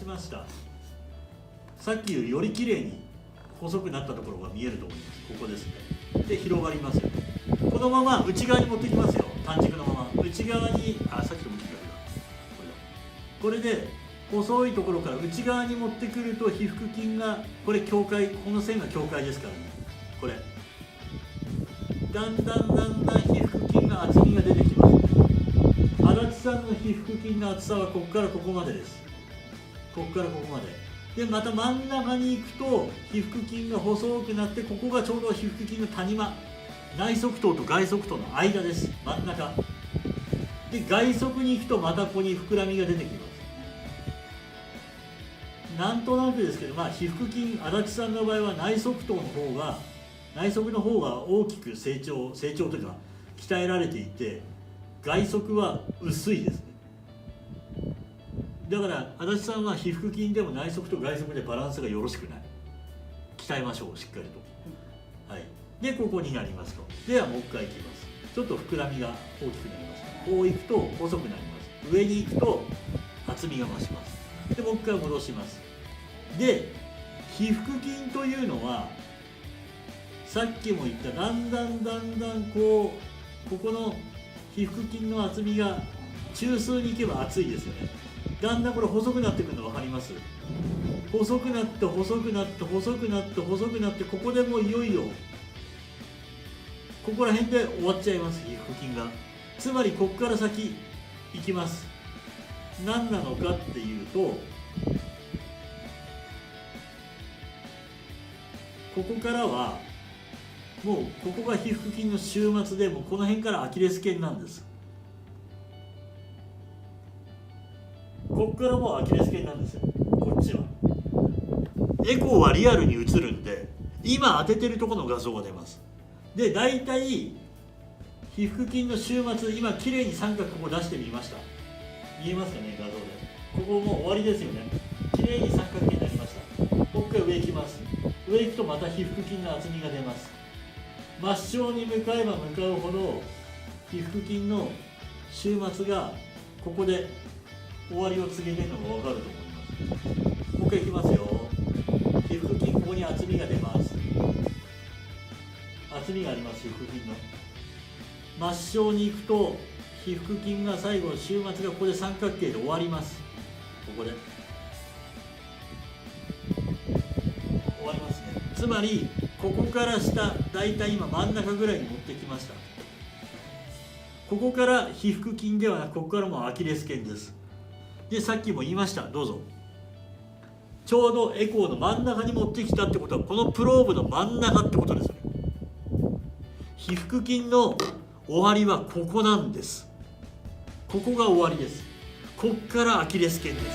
しました。さっきより綺麗に細くなったところが見えると思います。ここですね。で広がりますよね。このまま内側に持ってきますよ。短軸のまま内側に、さっきとも違うな、これで細いところから内側に持ってくると皮腹筋が、これ境界、この線が境界ですからね。これだんだん皮腹筋が厚みが出てきます。足立さんの皮腹筋の厚さはここからここまでです。ここからここまでで、また真ん中に行くと皮腹筋が細くなって、ここがちょうど皮腹筋の谷間、内側頭と外側頭の間です。真ん中で、外側に行くとまたここに膨らみが出てきます。なんとなくですけど、皮腹筋、足立さんの場合は内側頭の方が、内側の方が大きく成長というか鍛えられていて、外側は薄いですね。だから足立さんは皮腹筋でも内側と外側でバランスがよろしくない。鍛えましょう、しっかりと。はい、でここになりますと。ではもう一回いきます。ちょっと膨らみが大きくなりました。こういくと細くなります。上に行くと厚みが増します。でもう一回戻します。で皮腹筋というのは、さっきも言っただんだんここの皮腹筋の厚みが中枢に行けば厚いですよね。だんだんこれ細くなってくるの分かります？細くなって細くなって細くなって細くなって、ここでもういよいよここら辺で終わっちゃいます、皮腹筋が。つまりここから先いきます。何なのかっていうと、ここからはもうここが皮腹筋の終末で、もうこの辺からアキレス腱なんです。ここからもうアキレス腱なんですよ、こっちは。エコーはリアルに映るんで、今当ててるところの画像が出ます。で大体皮腹筋の終末、今きれいに三角ここ出してみました。見えますかね、画像で。ここもう終わりですよね。きれいに三角形になりました。もう一回上行きます。上行くとまた皮腹筋の厚みが出ます。真正に向かえば向かうほど皮腹筋の終末がここで終わりを告げてるのが分かると思います。もう一回いきますよ。皮腹筋、ここに厚みが出ます。厚みがあります。皮腹筋の真正に行くと皮腹筋が最後の終末がここで三角形で終わります。ここで終わりますね。つまりここから下、だいたい今真ん中ぐらいに持ってきました。ここから皮腹筋ではなく、ここからもアキレス腱です。でさっきも言いました、どうぞ。ちょうどエコーの真ん中に持ってきたってことは、このプローブの真ん中ってことですね。皮腹筋の終わりはここなんです。ここが終わりです。ここからアキレス腱です。